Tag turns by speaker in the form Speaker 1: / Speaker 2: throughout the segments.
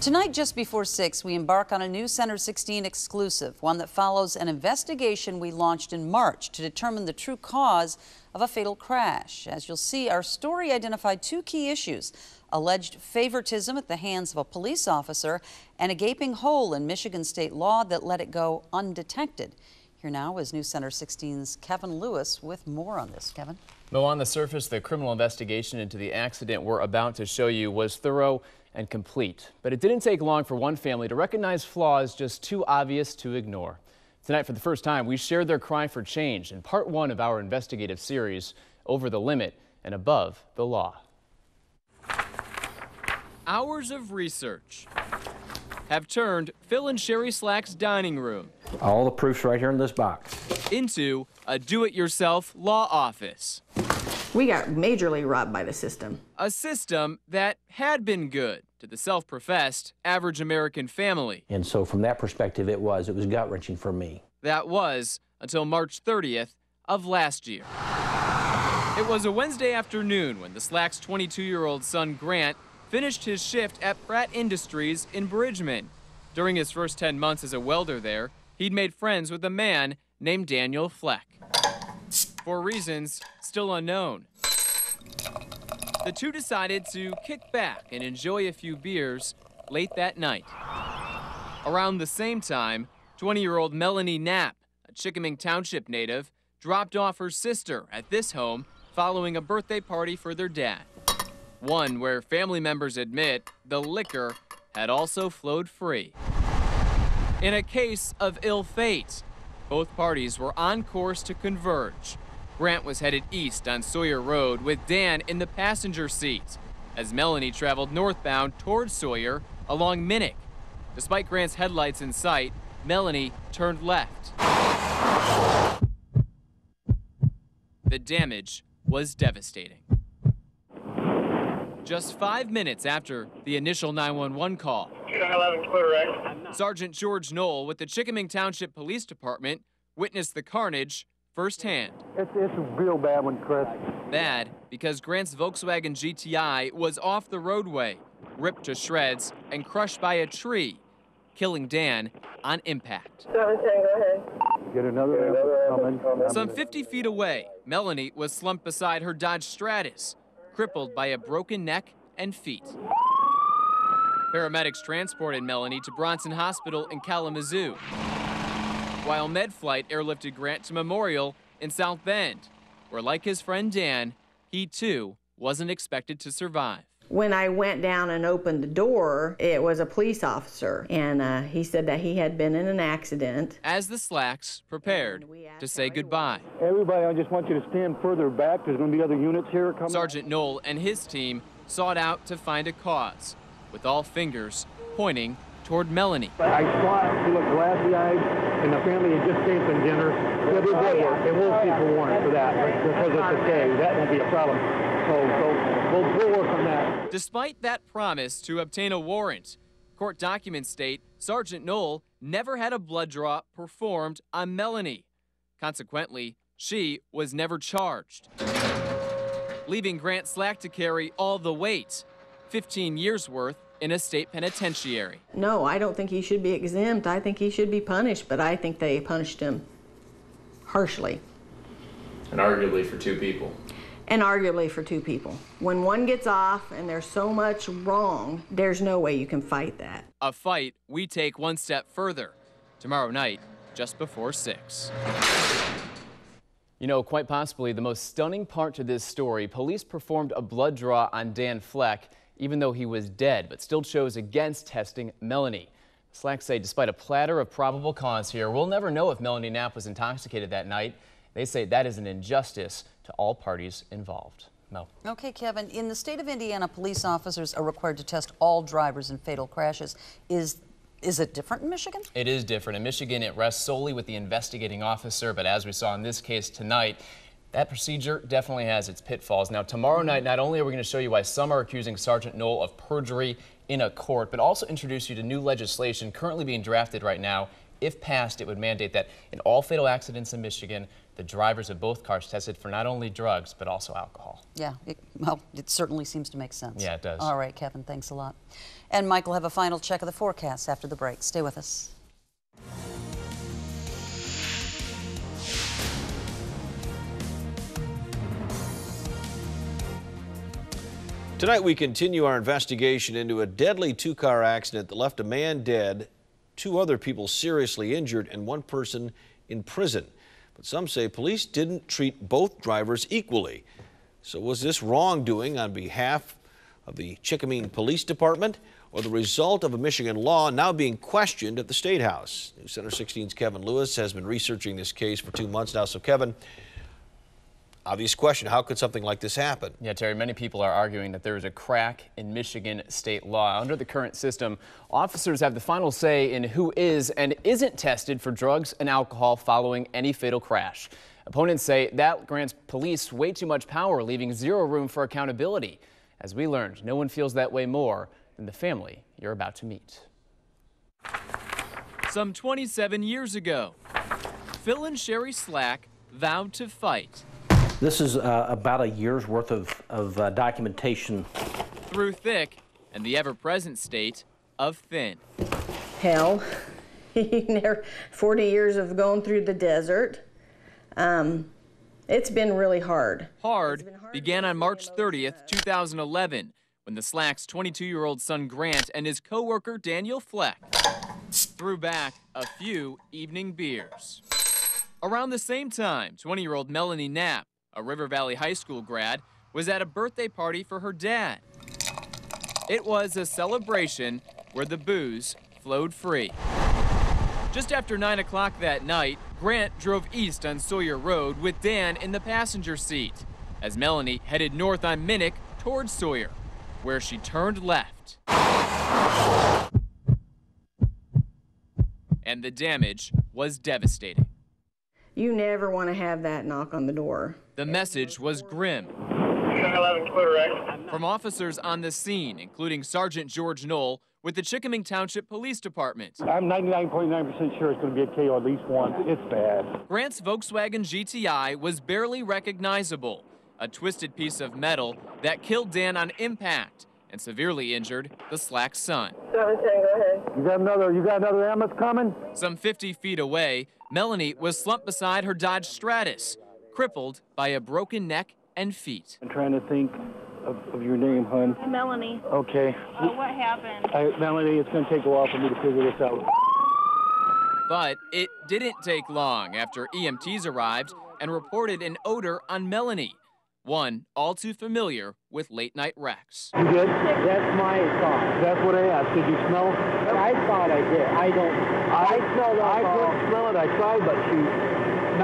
Speaker 1: Tonight, just before 6, we embark on a new Center 16 exclusive, one that follows an investigation we launched in March to determine the true cause of a fatal crash. As you'll see, our story identified two key issues: alleged favoritism at the hands of a police officer and a gaping hole in Michigan state law that let it go undetected. Here now is News Center 16's Kevin Lewis with more on this. Kevin?
Speaker 2: Well, on the surface, the criminal investigation into the accident we're about to show you was thorough and complete. But it didn't take long for one family to recognize flaws just too obvious to ignore. Tonight, for the first time, we shared their cry for change in part one of our investigative series, Over the Limit and Above the Law.
Speaker 3: Hours of research have turned Phil and Sherry Slack's dining room,
Speaker 4: all the proofs right here in this box,
Speaker 3: into a do-it-yourself law office.
Speaker 5: We got majorly robbed by the system.
Speaker 3: A system that had been good to the self-professed average American family.
Speaker 4: and so from that perspective it was gut-wrenching for me.
Speaker 3: That was until March 30th of last year. It was a Wednesday afternoon when the Slack's 22-year-old son Grant finished his shift at Pratt Industries in Bridgman. During his first 10 months as a welder there, he'd made friends with a man named Daniel Fleck. For reasons still unknown, the two decided to kick back and enjoy a few beers late that night. Around the same time, 20-year-old Melanie Knapp, a Chikaming Township native, dropped off her sister at this home following a birthday party for their dad. One where family members admit the liquor had also flowed free. In a case of ill fate, both parties were on course to converge. Grant was headed east on Sawyer Road with Dan in the passenger seat, as Melanie traveled northbound towards Sawyer along Minnick. Despite Grant's headlights in sight, Melanie turned left. The damage was devastating. Just 5 minutes after the initial 911 call,
Speaker 6: 11 clear right.
Speaker 3: Sergeant George Knoll with the Chikaming Township Police Department witnessed the carnage firsthand.
Speaker 6: It's real bad one, Chris.
Speaker 3: Bad because Grant's Volkswagen GTI was off the roadway, ripped to shreds, and crushed by a tree, killing Dan on impact.
Speaker 6: 710, go ahead. Get another ambulance coming.
Speaker 3: Some 50 feet away, Melanie was slumped beside her Dodge Stratus, crippled by a broken neck and feet. Paramedics transported Melanie to Bronson Hospital in Kalamazoo, while MedFlight airlifted Grant to Memorial in South Bend, where, like his friend Dan, he too wasn't expected to survive.
Speaker 5: When I went down and opened the door, it was a police officer, and he said that he had been in an accident.
Speaker 3: As the Slacks prepared to say goodbye,
Speaker 6: Everybody, I just want you to stand further back. There's going to be other units here coming.
Speaker 3: Sergeant Knoll and his team sought out to find a cause, with all fingers pointing toward Melanie.
Speaker 6: I saw it. She looked glassy-eyed, and the family had just came from dinner. They'll do good work, and we'll seek a warrant for that, because it's okay. That won't be a problem. So we'll work on that.
Speaker 3: Despite that promise to obtain a warrant, court documents state Sergeant Knoll never had a blood draw performed on Melanie. Consequently, she was never charged, leaving Grant Slack to carry all the weight, 15 years worth, in a state penitentiary.
Speaker 5: No, I don't think he should be exempt. I think he should be punished, but I think they punished him harshly.
Speaker 2: And arguably for two people.
Speaker 5: And arguably for two people. When one gets off and there's so much wrong, there's no way you can fight that.
Speaker 3: A fight we take one step further tomorrow night, just before 6.
Speaker 2: You know, quite possibly the most stunning part to this story, police performed a blood draw on Dan Fleck, even though he was dead, but still chose against testing Melanie. Slacks say despite a platter of probable cause here, we'll never know if Melanie Knapp was intoxicated that night. They say that is an injustice to all parties involved. Mel.
Speaker 1: Okay, Kevin, in the state of Indiana, police officers are required to test all drivers in fatal crashes. Is it different in Michigan?
Speaker 2: It is different. In Michigan, it rests solely with the investigating officer, but as we saw in this case tonight, that procedure definitely has its pitfalls. Now, tomorrow night, not only are we going to show you why some are accusing Sergeant Knoll of perjury in a court, but also introduce you to new legislation currently being drafted right now If passed, it would mandate that in all fatal accidents in Michigan, the drivers of both cars tested for not only drugs, but also alcohol.
Speaker 1: Yeah, it certainly seems to make sense.
Speaker 2: Yeah, it does.
Speaker 1: All right, Kevin, thanks a lot. And Mike will have a final check of the forecast after the break. Stay with us.
Speaker 7: Tonight we continue our investigation into a deadly two-car accident that left a man dead, 2 other people seriously injured, and 1 person in prison. But some say police didn't treat both drivers equally. So was this wrongdoing on behalf of the Chikaming Police Department or the result of a Michigan law now being questioned at the State House? News Center 16's Kevin Lewis has been researching this case for 2 months now. So Kevin, obvious question, how could something like this happen?
Speaker 2: Yeah, Terry, many people are arguing that there is a crack in Michigan state law. Under the current system, officers have the final say in who is and isn't tested for drugs and alcohol following any fatal crash. Opponents say that grants police way too much power, leaving zero room for accountability. As we learned, no one feels that way more than the family you're about to meet.
Speaker 3: Some 27 years ago, Phil and Sherry Slack vowed to fight.
Speaker 4: This is about a year's worth of documentation.
Speaker 3: Through thick and the ever-present state of thin.
Speaker 5: Hell, 40 years of going through the desert. It's been really hard.
Speaker 3: Hard began on March 30th, 2011, when the Slack's 22-year-old son Grant and his co-worker Daniel Fleck threw back a few evening beers. Around the same time, 20-year-old Melanie Knapp, a River Valley High School grad, was at a birthday party for her dad. It was a celebration where the booze flowed free. Just after 9 o'clock that night, Grant drove east on Sawyer Road with Dan in the passenger seat, as Melanie headed north on Minnick towards Sawyer, where she turned left. And the damage was devastating.
Speaker 5: You never want to have that knock on the door.
Speaker 3: The message was grim.
Speaker 6: 10-11, clear wreck.
Speaker 3: From officers on the scene, including Sergeant George Knoll with the Chikaming Township Police Department.
Speaker 6: I'm 99.9% sure it's going to be a KO at least once. It's bad.
Speaker 3: Grant's Volkswagen GTI was barely recognizable, a twisted piece of metal that killed Dan on impact and severely injured the Slack's son.
Speaker 5: 710, go ahead.
Speaker 6: You got another ambulance coming?
Speaker 3: Some 50 feet away, Melanie was slumped beside her Dodge Stratus, crippled by a broken neck and feet.
Speaker 6: I'm trying to think of your name, hon.
Speaker 8: Melanie.
Speaker 6: Okay.
Speaker 8: What happened?
Speaker 6: Melanie, it's going to take a while for me to figure this out.
Speaker 3: But it didn't take long after EMTs arrived and reported an odor on Melanie, one all too familiar with late-night wrecks.
Speaker 6: You good? That's my thought. That's what I asked. Did you smell? I thought I did. I smelled alcohol. I couldn't smell it. I tried, but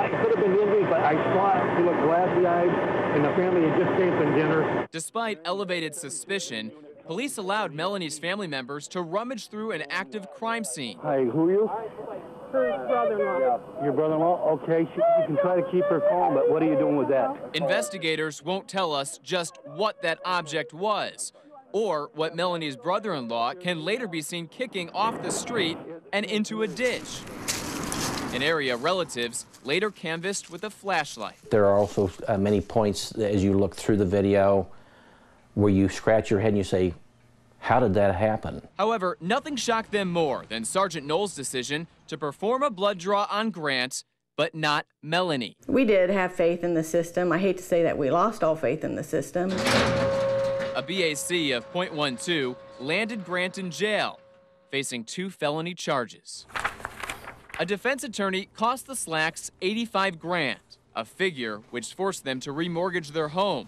Speaker 6: it could have been injury, but I saw it. She looked glassy-eyed, and the family had just came from dinner.
Speaker 3: Despite elevated suspicion, police allowed Melanie's family members to rummage through an active crime scene.
Speaker 6: Hi, who are you?
Speaker 8: Her brother-in-law.
Speaker 6: Your brother-in-law? Okay, you can try to keep her calm, but what are you doing with that?
Speaker 3: Investigators won't tell us just what that object was, or what Melanie's brother-in-law can later be seen kicking off the street and into a ditch. An area relatives later canvassed with a flashlight.
Speaker 4: There are also many points as you look through the video where you scratch your head and you say, how did that happen?
Speaker 3: However, nothing shocked them more than Sergeant Knoll's decision to perform a blood draw on Grant, but not Melanie.
Speaker 5: We did have faith in the system. I hate to say that we lost all faith in the system.
Speaker 3: A BAC of .12 landed Grant in jail, facing 2 felony charges. A defense attorney cost the Slacks $85 grand, a figure which forced them to remortgage their home.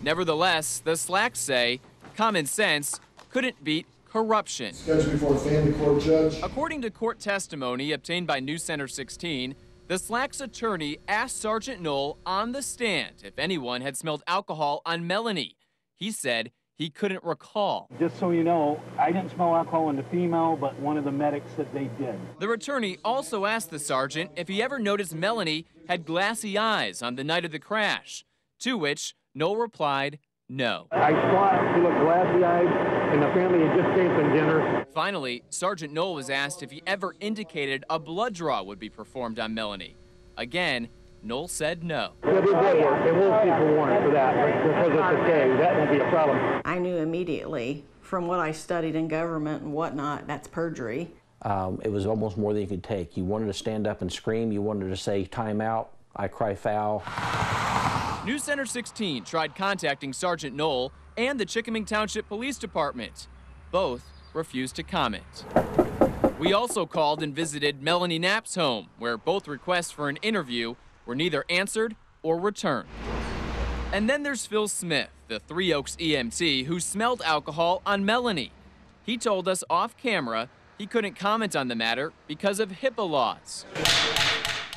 Speaker 3: Nevertheless, the Slacks say common sense couldn't beat corruption.
Speaker 9: Scheduled before a family court judge.
Speaker 3: According to court testimony obtained by News Center 16, the Slacks attorney asked Sergeant Knoll on the stand if anyone had smelled alcohol on Melanie. He said he couldn't recall.
Speaker 6: Just so you know, I didn't smell alcohol in the female, but one of the medics said they did.
Speaker 3: The attorney also asked the sergeant if he ever noticed Melanie had glassy eyes on the night of the crash, to which Knoll replied, no.
Speaker 6: I saw it. She looked glassy-eyed, and the family had just came from dinner.
Speaker 3: Finally, Sergeant Knoll was asked if he ever indicated a blood draw would be performed on Melanie. Again, Knoll said no.
Speaker 6: But it will work. It will keep a warrant for that, because it's okay. That won't be a problem.
Speaker 5: I knew immediately from what I studied in government and whatnot, that's perjury.
Speaker 4: It was almost more than you could take. You wanted to stand up and scream. You wanted to say, time out, I cry foul.
Speaker 3: News Center 16 tried contacting Sergeant Knoll and the Chikaming Township Police Department. Both refused to comment. We also called and visited Melanie Knapp's home, where both requests for an interview were neither answered or returned. And then there's Phil Smith, the Three Oaks EMT who smelled alcohol on Melanie. He told us off camera he couldn't comment on the matter because of HIPAA laws.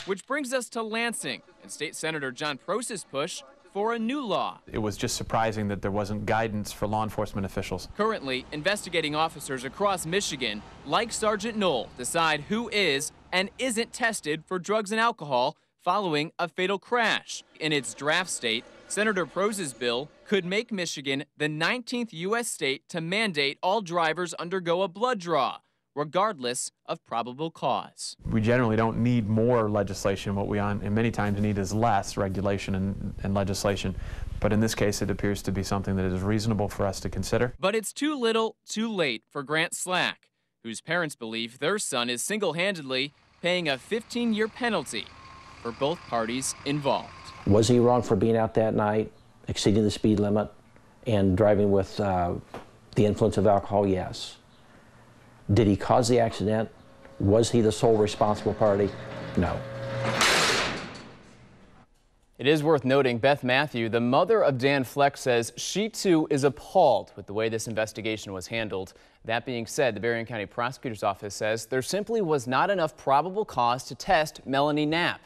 Speaker 3: Which brings us to Lansing and State Senator John Prose's push for a new law.
Speaker 10: It was just surprising that there wasn't guidance for law enforcement officials.
Speaker 3: Currently, investigating officers across Michigan, like Sergeant Knoll, decide who is and isn't tested for drugs and alcohol following a fatal crash. In its draft state, Senator Prose's bill could make Michigan the 19th U.S. state to mandate all drivers undergo a blood draw, regardless of probable cause.
Speaker 10: We generally don't need more legislation. What we and many times need is less regulation and legislation. But in this case, it appears to be something that is reasonable for us to consider.
Speaker 3: But it's too little, too late for Grant Slack, whose parents believe their son is single-handedly paying a 15-year penalty for both parties involved.
Speaker 4: Was he wrong for being out that night, exceeding the speed limit, and driving with the influence of alcohol? Yes. Did he cause the accident? Was he the sole responsible party? No.
Speaker 2: It is worth noting Beth Matthew, the mother of Dan Fleck, says she too is appalled with the way this investigation was handled. That being said, the Berrien County Prosecutor's Office says there simply was not enough probable cause to test Melanie Knapp.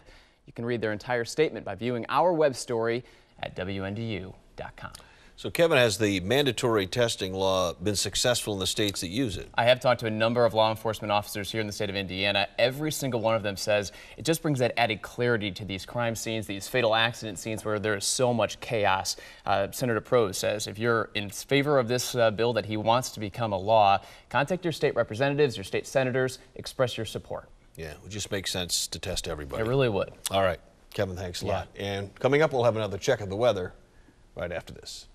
Speaker 2: You can read their entire statement by viewing our web story at WNDU.com.
Speaker 7: So, Kevin, has the mandatory testing law been successful in the states that use it?
Speaker 2: I have talked to a number of law enforcement officers here in the state of Indiana. Every single one of them says it just brings that added clarity to these crime scenes, these fatal accident scenes where there is so much chaos. Senator Prose says if you're in favor of this bill that he wants to become a law, contact your state representatives, your state senators, express your support.
Speaker 7: Yeah, it would just make sense to test everybody.
Speaker 2: It really would.
Speaker 7: All right, Kevin, thanks a lot. And coming up, we'll have another check of the weather right after this.